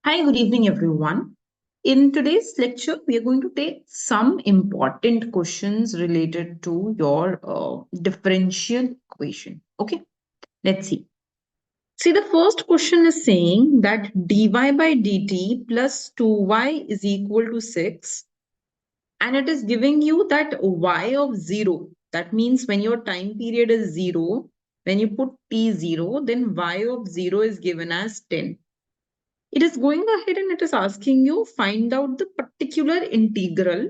Hi, good evening, everyone. In today's lecture, we are going to take some important questions related to your differential equation. Okay, let's see. See, the first question is saying that dy by dt plus 2y is equal to 6. And it is giving you that y of 0. That means when your time period is 0, when you put t0, then y of 0 is given as 10. It is going ahead and it is asking you find out the particular integral,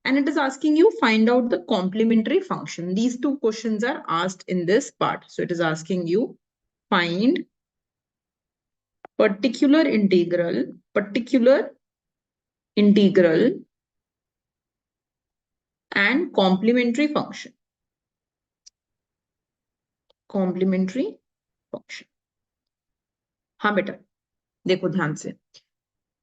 and it is asking you find out the complementary function. These two questions are asked in this part. So it is asking you find particular integral and complementary function. Complementary function. हाँ बेटा देखो ध्यान से.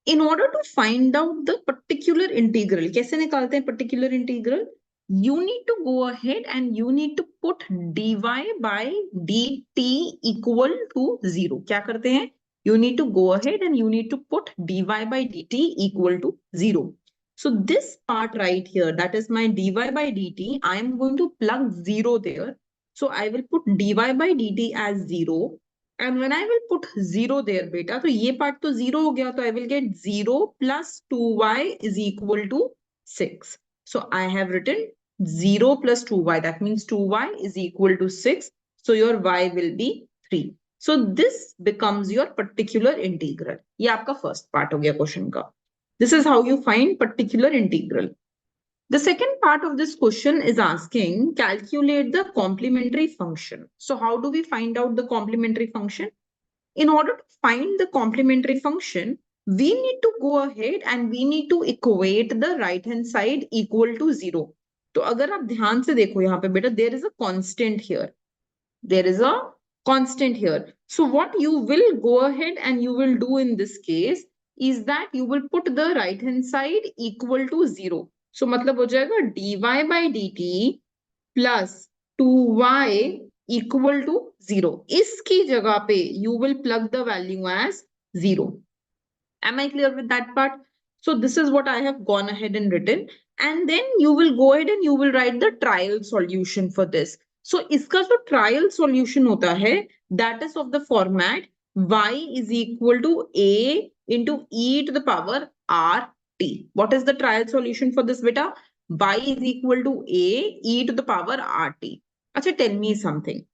In order to find out the particular integral, कैसे निकालते हैं particular integral? You need to go ahead and you need to put dy by dt equal to 0. क्या करते हैं? You need to go ahead and you need to put dy by dt equal to 0. So this part right here, that is my dy by dt, I am going to plug 0 there. So I will put dy by dt as 0. And when I will put 0 there, beta, so ये part तो 0 हो गया, तो I will get 0 plus 2y is equal to 6. So I have written 0 plus 2y. That means 2y is equal to 6. So your y will be 3. So this becomes your particular integral. ये आपका first part हो गया question का. This is how you find particular integral. The second part of this question is asking calculate the complementary function. So how do we find out the complementary function? In order to find the complementary function, we need to go ahead and we need to equate the right hand side equal to 0. तो अगर आप ध्यान से देखो यहाँ पे बेटा, there is a constant here. There is a constant here. So what you will go ahead and you will do in this case is that you will put the right hand side equal to 0. So मतलब हो जाएगा dy by dt plus 2y equal to 0. इसकी जगह पे you will plug the value as 0. Am I clear with that part? So this is what I have gone ahead and written. And then you will go ahead and you will write the trial solution for this. So इसका जो trial solution होता है, that is of the format y is equal to a into e to the power rt. What is the trial solution for this beta? Y is equal to a e to the power rt. Acha, tell me something.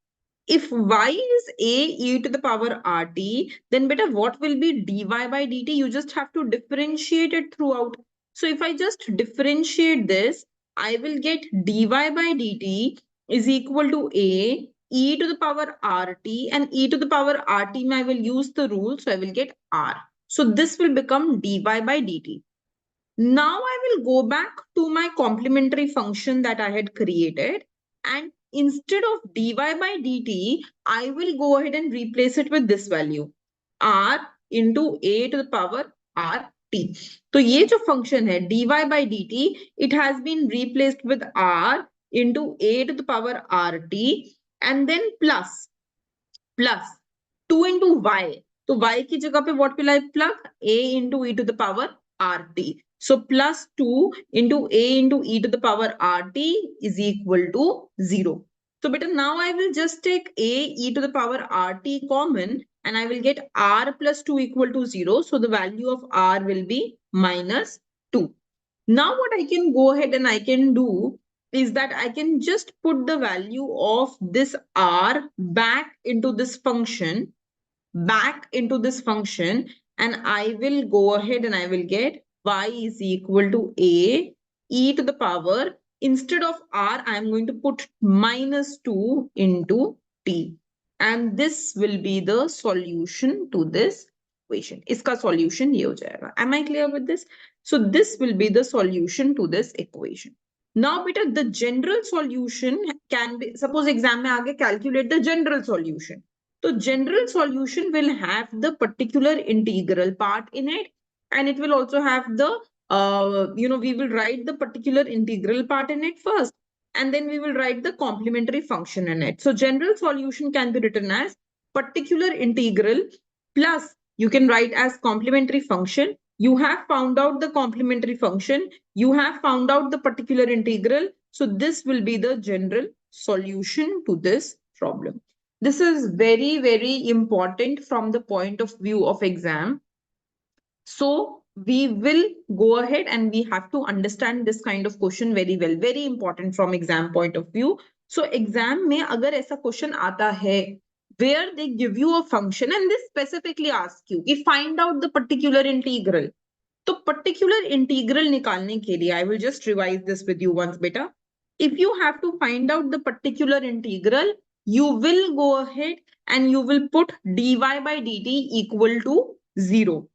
If y is a e to the power rt, then beta what will be dy by dt? You just have to differentiate it throughout. So if I just differentiate this, I will get dy by dt is equal to a e to the power rt, and e to the power rt I will use the rule, so I will get r. So this will become dy by dt. Now I will go back to my complementary function that I had created, and instead of dy by dt, I will go ahead and replace it with this value, r into a to the power rt. So ये जो function है dy by dt, it has been replaced with r into a to the power rt, and then plus 2 into y. So y की जगह पे what will I plug? A into e to the power rt. So plus 2 into a into e to the power rt is equal to 0. So beta, now I will just take a e to the power rt common, and I will get r plus 2 equal to 0. So the value of r will be minus 2. Now what I can go ahead and I can do is that I can just put the value of this r back into this function, and I will go ahead and I will get y is equal to a e to the power, instead of r I am going to put minus 2 into t, and this will be the solution to this equation. इसका solution ये हो जाएगा. Am I clear with this? So this will be the solution to this equation. Now beta, the general solution can be, suppose exam में आगे calculate the general solution. So general solution will have the particular integral part in it, and it will also have the, we will write the particular integral part in it first, and then we will write the complementary function in it. So general solution can be written as particular integral plus you can write as complementary function. You have found out the complementary function. You have found out the particular integral. So this will be the general solution to this problem. This is very, very important from the point of view of exam. So we will go ahead and we have to understand this kind of question very well. Very important from exam point of view. So exam में अगर ऐसा question आता है where they give you a function and they specifically ask you कि find out the particular integral. तो particular integral निकालने के लिए I will just revise this with you once बेटा. If you have to find out the particular integral, you will go ahead and you will put dy by dt equal to 0.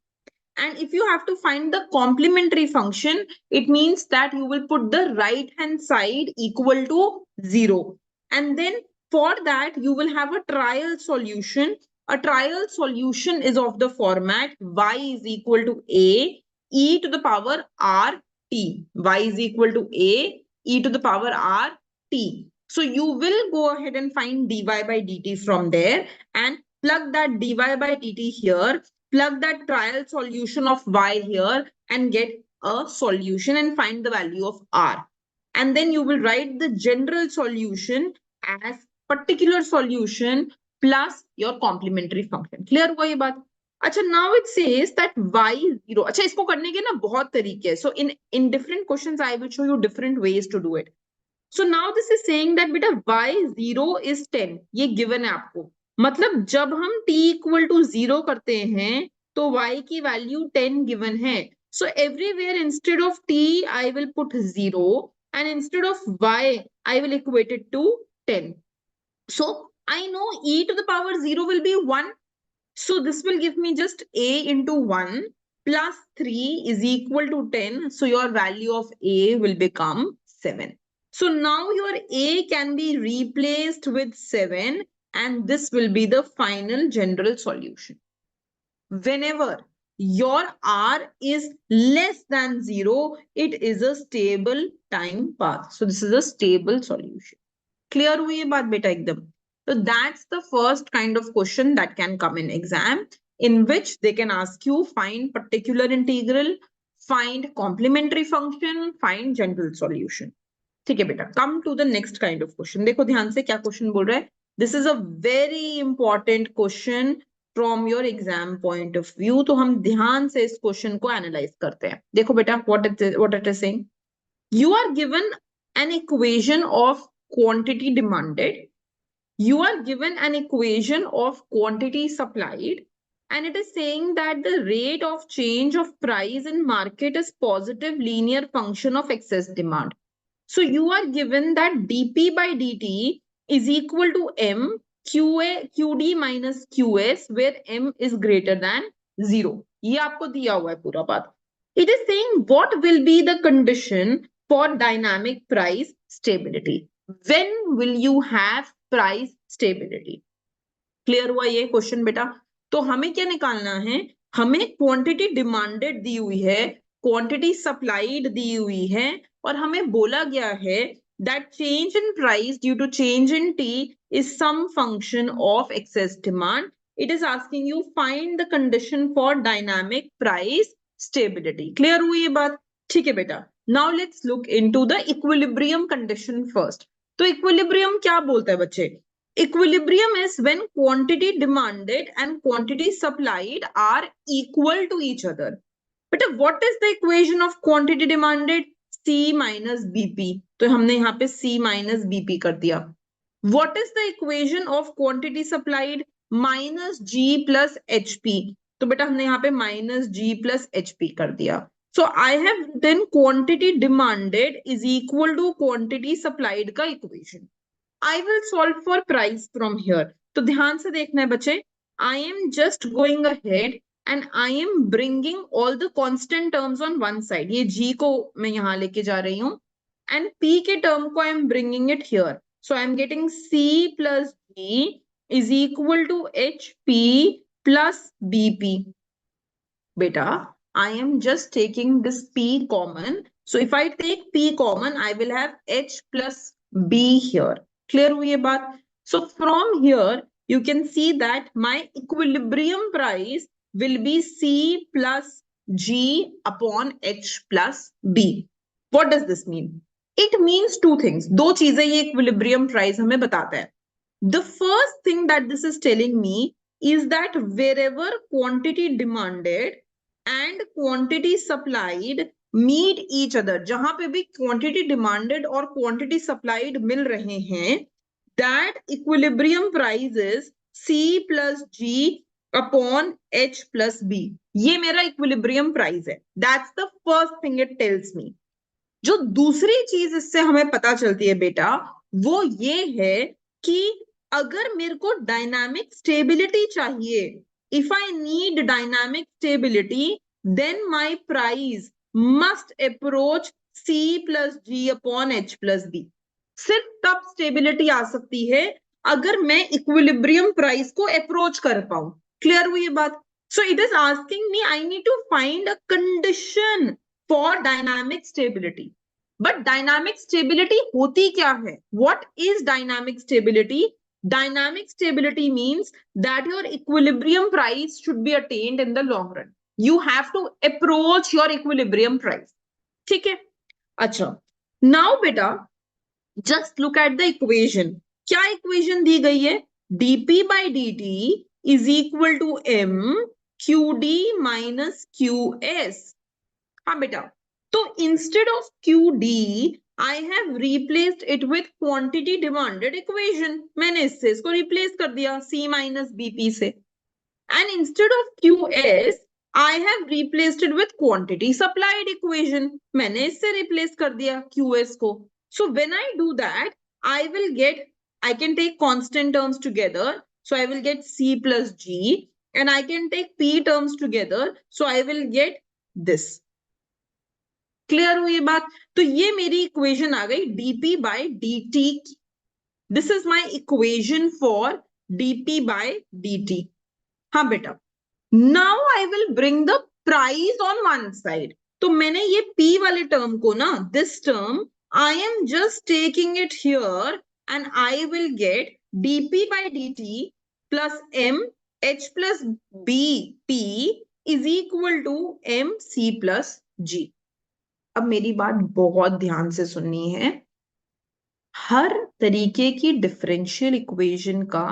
And if you have to find the complementary function, it means that you will put the right hand side equal to 0. And then for that, you will have a trial solution. A trial solution is of the format y is equal to a e to the power r t. Y is equal to a e to the power r t. So you will go ahead and find dy by dt from there and plug that dy by dt here. Plug that trial solution of y here and get a solution and find the value of r. And then you will write the general solution as particular solution plus your complementary function. Clear हुआ ये बात? अच्छा, now it says that y is 0. अच्छा, इसको करने के ना बहुत तरीके हैं. So in different questions I will show you different ways to do it. So now this is saying that बेटा y0 is 10. ये given है आपको. मतलब जब हम t equal to 0 करते हैं तो y की वैल्यू 10 given है. So everywhere instead of t I will put 0 and instead of y I will equate it to 10. So I know e to the power 0 will be 1. So this will give me just a into 1 plus 3 is equal to 10. So your value of a will become 7. So now your a can be replaced with 7 and this will be the final general solution. Whenever your r is less than 0, it is a stable time path. So this is a stable solution. Clear हुई ये बात बेटा एकदम? So that's the first kind of question that can come in exam, in which they can ask you find particular integral, find complementary function, find general solution. ठीक है बेटा. Come to the next kind of question. देखो ध्यान से क्या question बोल रहा है. This is a very important question from your exam point of view. तो हम ध्यान से इस question को analyze करते हैं. देखो बेटा what it is saying. You are given an equation of quantity demanded. You are given an equation of quantity supplied, and it is saying that the rate of change of price in market is positive linear function of excess demand. So you are given that dp by dt is equal to m qd minus qs, where m is greater than 0. ये आपको दिया हुआ है पूरा बात. It is saying what will be the condition for dynamic price stability. When will you have price stability? Clear हुआ ये question बेटा? तो हमें क्या निकालना है? हमें क्वांटिटी डिमांडेड दी हुई है, क्वांटिटी सप्लाइड दी हुई है और हमें बोला गया है that change in price due to change in T is some function of excess demand. It is asking you find the condition for dynamic price stability. Clear हुई ये बात? ठीक है बेटा. Now let's look into the equilibrium condition first. तो equilibrium क्या बोलता है बच्चे? Equilibrium is when quantity demanded and quantity supplied are equal to each other. But what is the equation of quantity demanded? C minus BP. तो हमने यहाँ पे C minus BP कर दिया. What is the equation of quantity supplied? Minus G plus HP. तो बेटा हमने यहाँ पे minus G plus HP कर दिया. So I have written quantity demanded is equal to quantity supplied का equation. I will solve for price from here. तो ध्यान से देखना है बच्चे. I am just going ahead and I am bringing all the constant terms on one side. ये G को मैं यहाँ लेके जा रही हूँ and P के term को I am bringing it here. So I am getting C plus G is equal to HP plus BP. Beta, I am just taking this P common. So if I take P common, I will have H plus B here. Clear हुई ये बात? So from here, you can see that my equilibrium price will be C plus G upon H plus B. What does this mean? It means two things. दो चीजें ये equilibrium price हमें बताता है. The first thing that this is telling me is that wherever quantity demanded and quantity supplied meet each other, जहां पे भी quantity demanded और quantity supplied मिल रहे हैं, that equilibrium price is C plus G upon H plus B. ये मेरा equilibrium price है. That's the first thing it tells me. जो दूसरी चीज इससे हमें पता चलती है बेटा, वो ये है कि अगर मेरे को डायनामिक स्टेबिलिटी चाहिए, if I need dynamic stability, then my price must approach C plus G upon H plus B. सिर्फ तब स्टेबिलिटी आ सकती है अगर मैं इक्विलिब्रियम प्राइस को अप्रोच कर पाऊं. क्लियर हुई ये बात? So it is asking me, I need to find a condition for dynamic stability. But dynamic stability होती क्या है? What is dynamic stability? Dynamic stability means that your equilibrium price should be attend in the long run. You have to approach your equilibrium price. ठीक है? अच्छा, now बेटा just look at the equation. क्या equation दी गई है? dp by dt is equal to m qd minus qs. हाँ बेटा, तो instead of qd I have replaced it with quantity demanded equation. मैंने इससे इसको रिप्लेस कर दिया c minus bp से. And instead of qs I have replaced it with quantity supplied equation. मैंने इससे रिप्लेस कर दिया qs को. So when I do that, I can take constant terms together. So I will get C plus G, and I can take P terms together. So I will get this. Clear हुई बात? तो ये मेरी equation आ गई dp by dt. This is my equation for dp by dt. हाँ बेटा. Now I will bring the price on one side. तो मैंने ये P वाले टर्म को ना, this term, I am just taking it here and I will get dp by dt plus m h plus b p is equal to m c plus g. अब मेरी बात बहुत ध्यान से सुननी है. हर तरीके की डिफरेंशियल इक्वेशन का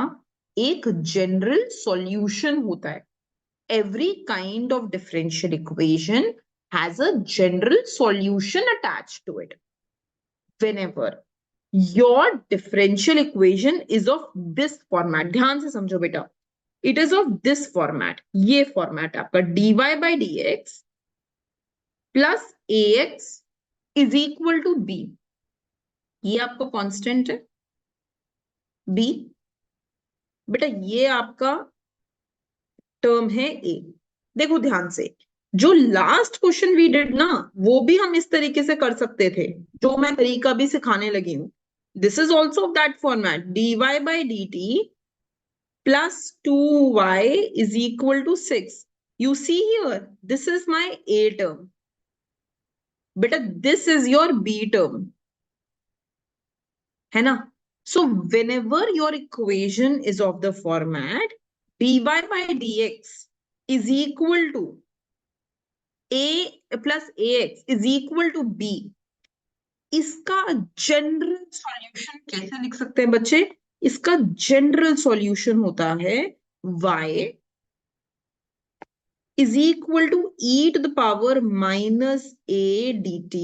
एक जनरल सॉल्यूशन होता है. Every kind of differential equation has a general solution attached to it. Whenever your differential equation is of this format, ध्यान से समझो बेटा, it is of this format. ये format आपका dy by dx plus ax is equal to b. ये आपका constant है b. बेटा ये आपका टर्म है ए. देखो ध्यान से, जो लास्ट क्वेश्चन वी डिड ना, वो भी हम इस तरीके से कर सकते थे, जो मैं तरीका भी सिखाने लगी हूं. This is also of that format, dy by dt plus 2y is equal to 6. You see here, this is my a term. बेटा this is your b term, है ना? So whenever your equation is of the format dy by dx is equal to a plus ax is equal to b, इसका general solution कैसे लिख सकते हैं बच्चे? इसका जनरल सॉल्यूशन होता है y is equal to e to the power minus a dt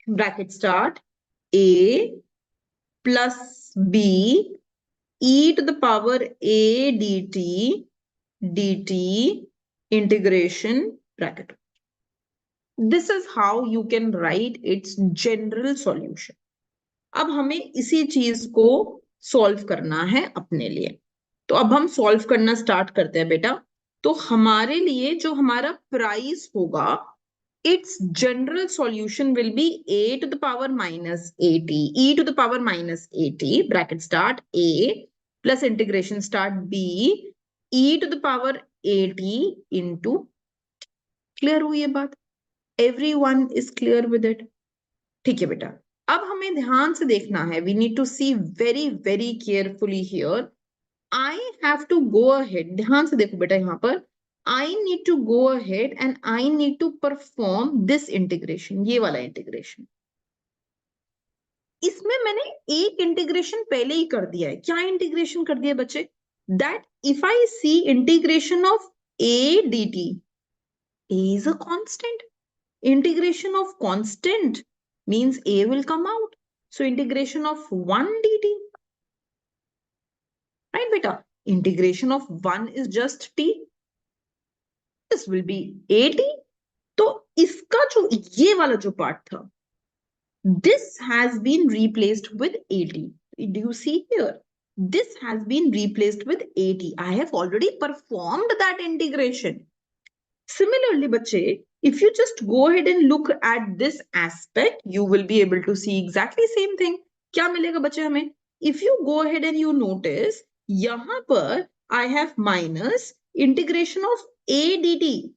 bracket start a plus b e to the power a dt integration bracket. This is how you can write its general solution. अब हमें इसी चीज को solve करना है अपने लिए. तो अब हम सॉल्व करना स्टार्ट करते हैं बेटा. तो हमारे लिए जो हमारा प्राइस होगा, its general solution will be a to the power minus at e to the power minus at bracket start a plus integration start b e to the power at into. Clear हुई ये बात? Everyone is clear with it? ठीक है बेटा. अब हमें ध्यान से देखना है. We need to see very very carefully here. I have to go ahead. ध्यान से देखो बेटा, यहाँ पर I need to go ahead and I need to perform this integration, ये वाला integration. इसमें मैंने एक इंटीग्रेशन पहले ही कर दिया है. क्या इंटीग्रेशन कर दिया बच्चे? That if I see integration of a dt, a is a constant. Integration of constant means a will come out. So integration of 1 dt. Right, beta? Integration of 1 is just t. This will be at. तो इसका जो ये वाला जो part था, this has been replaced with at. Do you see here? This has been replaced with at. I have already performed that integration. Similarly, bache, if you just go ahead and look at this aspect, you will be able to see exactly same thing. क्या मिलेगा बच्चे हमें? If you go ahead and you notice, यहाँ पर I have minus integration of a dt.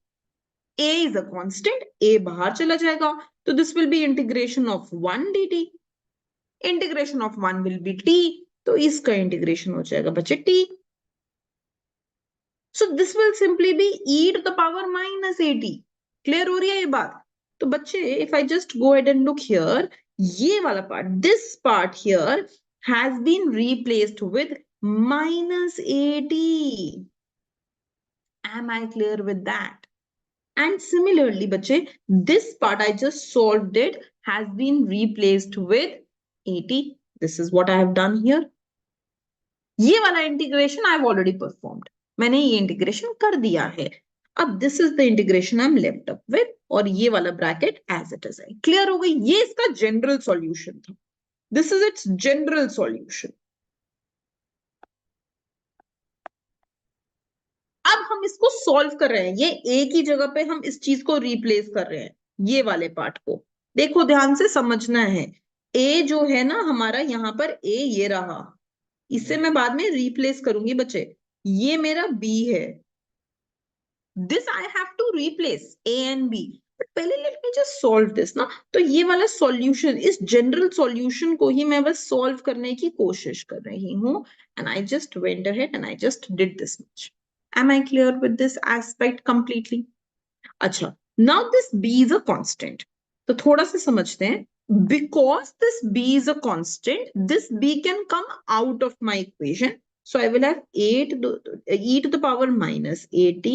A is a constant, A बाहर चला जाएगा, तो this will be integration of 1 dt. Integration of 1 will be t, तो इसका integration हो जाएगा बच्चे t. So this will simply be e to the power minus at. Clear हो रही है ये बात? तो बच्चे, if I just go ahead and look here, ये वाला part, this part here has been replaced with minus at. Am I clear with that? And similarly, bache, this part I just solved it has been replaced with 80. This is what I have done here. ये वाला integration I have already performed. मैंने ये integration कर दिया है. अब this is the integration I'm left up with और ये वाला bracket as it is है. Clear हो गई? ये इसका general solution था. This is its general solution. अब हम इसको सॉल्व कर रहे हैं. ये ए की जगह पे हम इस चीज को रिप्लेस कर रहे हैं. ये वाले पार्ट को देखो, ध्यान से समझना है. ए जो है ना हमारा, यहाँ पर ए ये रहा, इससे मैं बाद में रिप्लेस करूंगी बच्चे. ये मेरा बी है. This I have to replace A and B. But पहले let me just solve this ना. तो ये वाला सॉल्यूशन, इस जनरल सॉल्यूशन को ही मैं बस सॉल्व करने की कोशिश कर रही हूँ. And I just went ahead and I just did this much. Am I clear with this aspect completely? अच्छा, now this b is a constant. तो थोड़ा सा समझते हैं. Because this b is a constant, this b can come out of my equation. So I will have e to the power minus at.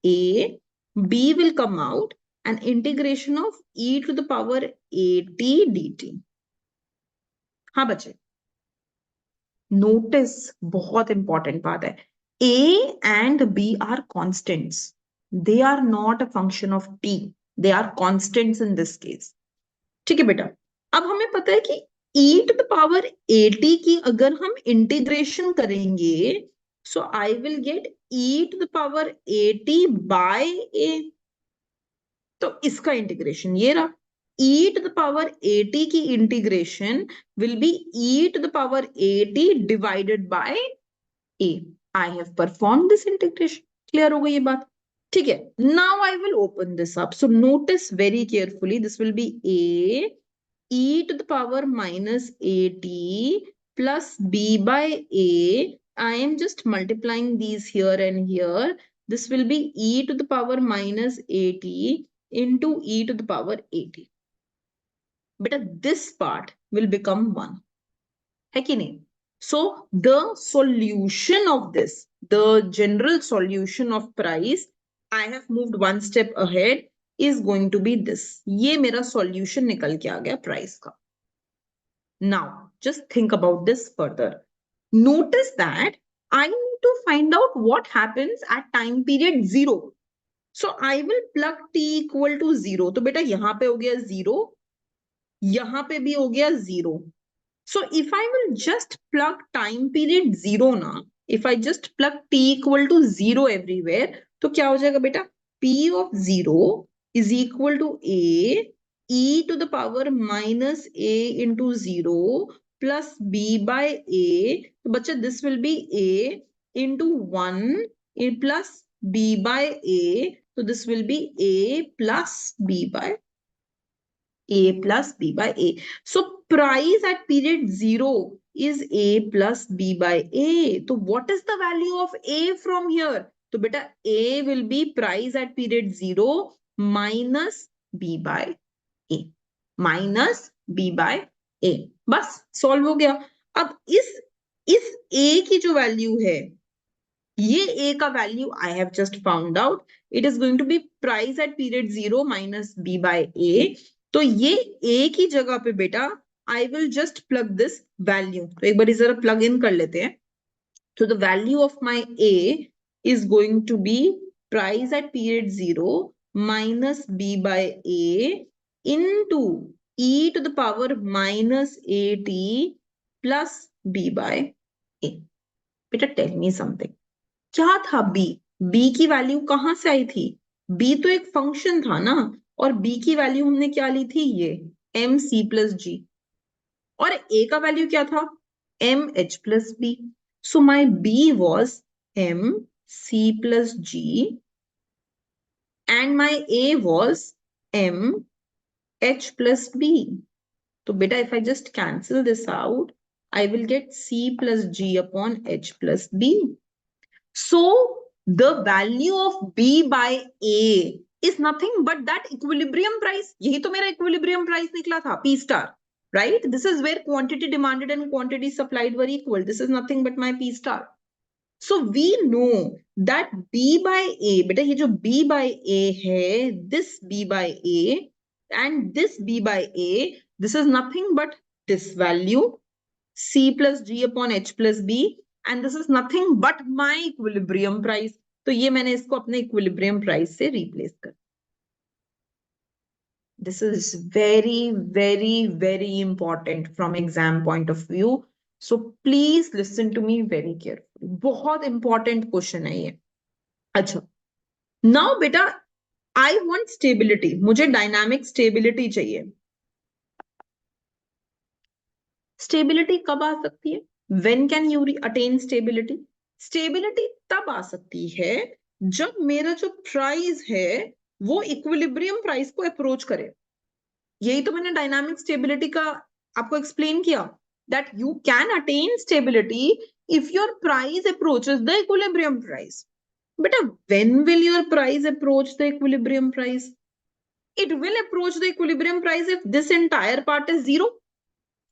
A, b will come out, and integration of e to the power at dt. हाँ बच्चे, notice बहुत important बात है. A and B are constants. They are not a function of t. They are constants in this case. ठीक है बेटा. अब हमें पता है कि e to the power at की अगर हम इंटीग्रेशन करेंगे, so I will get e to the power at by a. तो इसका इंटीग्रेशन ये रहा. e to the power at की integration will be e to the power at divided by a. I have performed this integration. Clear हो गई ये बात? ठीक है. Now I will open this up. So notice very carefully. This will be a e to the power minus at plus b by a. I am just multiplying these here and here. This will be e to the power minus at into e to the power at. But this part will become 1. है कि नहीं? So the solution of this, the general solution of price, I have moved one step ahead, is going to be this. ये मेरा solution निकल के आ गया price का. Now just think about this further. Notice that I need to find out what happens at time period 0. So I will plug t equal to 0. तो बेटा यहाँ पे हो गया 0, यहाँ पे भी हो गया 0. So if I will just plug time period 0 now, if I just plug t equal to 0 everywhere, तो क्या हो जाएगा बेटा? P of 0 is equal to a e to the power minus a into 0 plus b by a. तो बच्चा this will be a into 1 a plus b by a. So this will be a plus b by a plus b by a. So price at period 0 is a plus b by a. So what is the value of a from here? तो बेटा A will be price at period 0 minus B by A, minus B by A, बस solve हो गया। अब इस A की जो value है, ये A का value I have just found out, it is going to be price at period 0 minus B by A। तो ये A की जगह पे बेटा I will just plug this value, तो एक बार जरा प्लग इन कर लेते हैं। So the value of my A is going to be price at period 0 minus B by A into e to the power minus AT plus B by A. बेटा tell me something. क्या था B? B की value कहां से आई थी? B तो एक function था ना, और B की वैल्यू हमने क्या ली थी? ये MC plus G। और A का वैल्यू क्या था? MH plus B. So my B was MC plus G and my A was MH plus B. So beta, if I just cancel this out, I will get C plus G upon H plus B. So the value of B by A is nothing but that equilibrium price. यही तो मेरा equilibrium price निकला था, P star. Right? This is where quantity demanded and quantity supplied were equal. This is nothing but my P star. So we know that B by A, बेटा ये जो B by A है, this B by A and this B by A, this is nothing but this value C plus G upon H plus B, and this is nothing but my equilibrium price. तो ये मैंने इसको अपने equilibrium price से replace कर। This is very, very, very important from exam point of view. So please listen to me very carefully. बहुत important question है ये। अच्छा, now बेटा I want stability. मुझे dynamic stability चाहिए। Stability कब आ सकती है? When can you attain stability? Stability तब आ सकती है जब मेरा जो प्राइस है वो इक्विलिब्रियम प्राइस को अप्रोच करे। यही तो मैंने डायनामिक स्टेबिलिटी का आपको एक्सप्लेन किया, that you can attain stability if your price approaches the equilibrium price. Beta, when will your price approach the equilibrium price? It will approach the equilibrium price if this entire part is zero.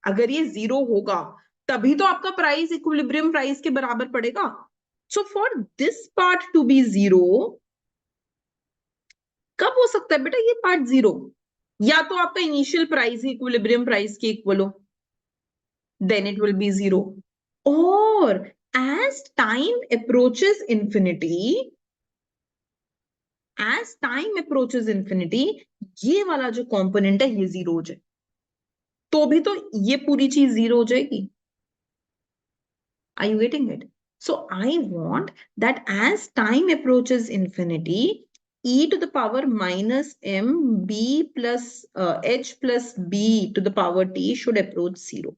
अगर ये zero होगा तभी तो आपका price equilibrium price के बराबर पड़ेगा। So for this part to be zero, कब हो सकता है बेटा ये पार्ट जीरो? या तो आपका इनिशियल प्राइस ही इक्विलिब्रियम प्राइस के इक्वल हो, then it will be zero. Or as time approaches infinity, ये वाला जो कंपोनेंट है ये जीरो हो जाए, तो भी तो ये पूरी चीज जीरो हो जाएगी। Are you getting it? So I want that as time approaches infinity, e to the power minus m b plus h plus b to the power t should approach zero.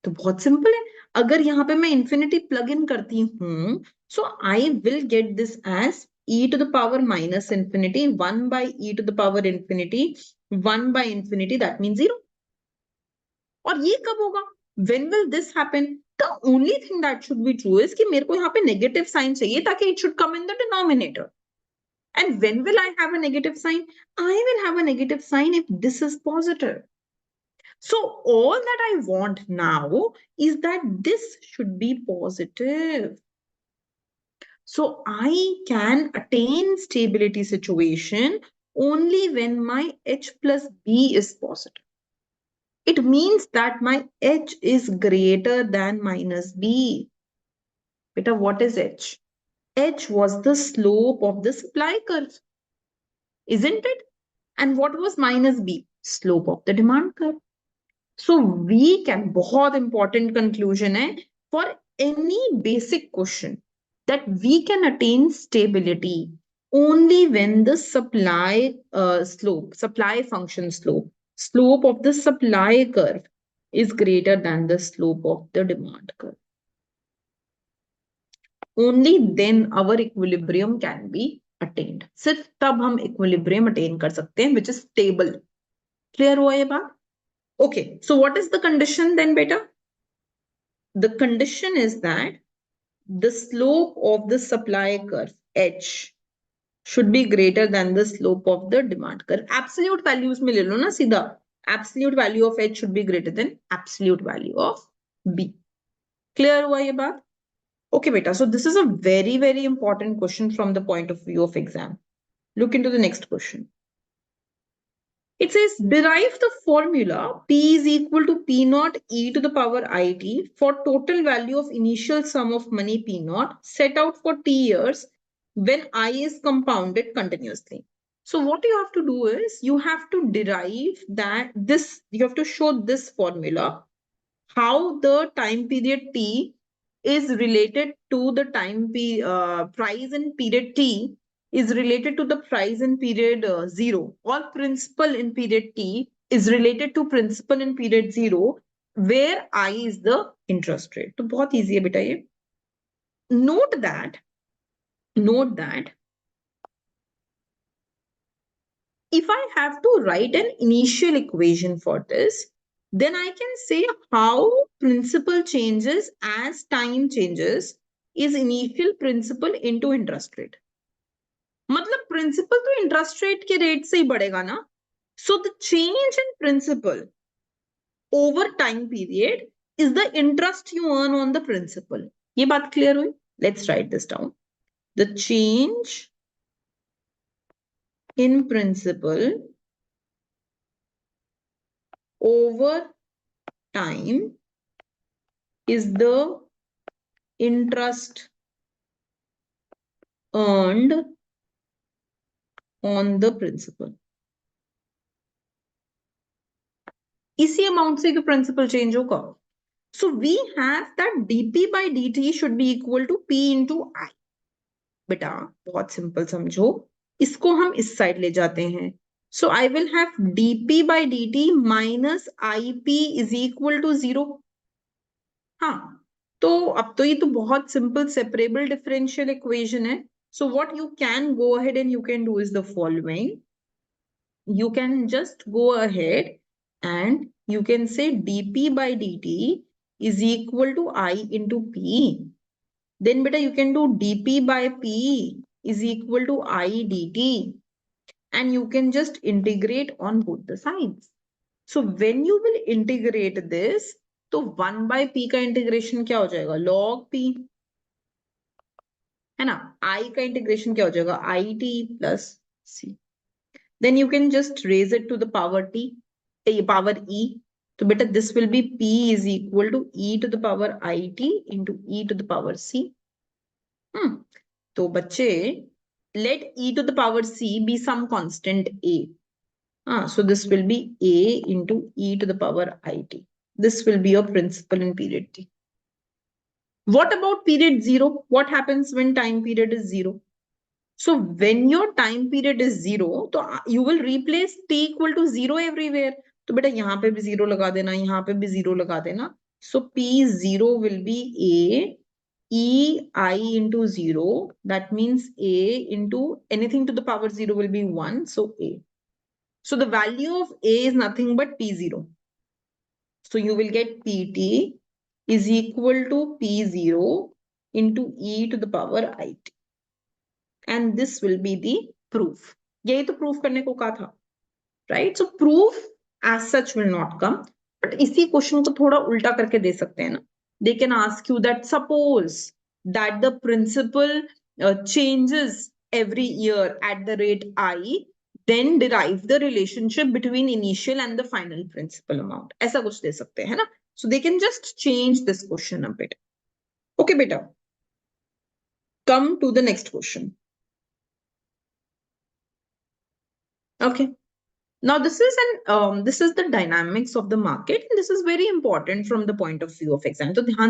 तो बहुत simple है, अगर यहाँ पे मैं infinity plug in करती हूं, so I will get this as e to the power minus infinity 1 by e to the power infinity 1 by infinity, that means 0. और ये कब होगा? When will this happen? The only thing that should be true is कि मेरे को यहाँ पे negative sign चाहिए ताकि it should come in the denominator. And when will I have a negative sign? I will have a negative sign if this is positive. So all that I want now is that this should be positive. So I can attain stability situation only when my h plus b is positive. It means that my h is greater than minus b. Beta, what is h? H was the slope of the supply curve, isn't it? And what was minus b? Slope of the demand curve. So we can, बहुत important conclusion है, for any basic question, that we can attain stability only when the supply function slope of the supply curve is greater than the slope of the demand curve. Only then our equilibrium can be attained. सिर्फ तब हम equilibrium attain कर सकते हैं, which is stable. Clear हुआ ये बात? Okay, so what is the condition then, beta? The condition is that the slope of the supply curve H should be greater than the slope of the demand curve. Absolute values में ले लो ना सीधा. Absolute value of H should be greater than absolute value of B. Clear हुआ ये बात? Okay, beta. So this is a very, very important question from the point of view of exam. Look into the next question. It says derive the formula P is equal to P naught e to the power IT for total value of initial sum of money P naught set out for T years when I is compounded continuously. So what you have to do is you have to derive you have to show this formula, how the time period T is related to the price in period T is related to the price in period 0, or principal in period T is related to principal in period 0, where I is the interest rate. तो बहुत easy है बेटा ये. Note that if I have to write an initial equation for this, then I can say how principal changes as time changes is initial principal into interest rate. मतलब principal तो interest rate के rate से ही बढ़ेगा ना. So the change in principal over time period is the interest you earn on the principal. ये बात clear हुई? Let's write this down. The change in principal over time is the interest earned on the principal. इसी amount से कि principal change होगा. So we have that dp by dt should be equal to p into I. बेटा बहुत simple समझो, इसको हम इस साइड ले जाते हैं. So I will have dp by dt minus ip is equal to 0. हाँ, तो अब तो ये तो बहुत सिंपल सेपरेबल डिफरेंशियल इक्वेशन है. So what you can go ahead and you can do is the following. You can just go ahead and you can say dp by dt is equal to I into p. Then beta you can do dp by p is equal to I dt. And you can just integrate on both the sides. So when you will integrate this, तो 1 by p का integration क्या हो जाएगा? log p, है ना. I का integration क्या हो जाएगा? it plus c. Then you can just raise it to the power power e. So beta this will be p is equal to e to the power it into e to the power c. तो बच्चे let e to the power c be some constant a. So this will be a into e to the power it. This will be your principal in period t. What about period 0? What happens when time period is 0? So when your time period is 0, तो you will replace t equal to 0 everywhere. तो बेटा यहाँ पे भी 0 लगा देना, यहाँ पे भी 0 लगा देना. So p0 will be a e I into 0. That means a into anything to the power 0 will be 1. So a. So the value of a is nothing but p0. So you will get pt is equal to p0 into e to the power it. And this will be the proof. यही तो proof करने को कहा था, right? So proof as such will not come, but इसी question को थोड़ा उल्टा करके दे सकते हैं ना. They can ask you that suppose that the principal changes every year at the rate I, then derive the relationship between initial and the final principal amount. ऐसा कुछ दे सकते हैं ना. So they can just change this question a bit. Okay, beta. Come to the next question. Okay. Now this is the dynamics of the market, and this is very important from the point of view of exam. So ध्यान से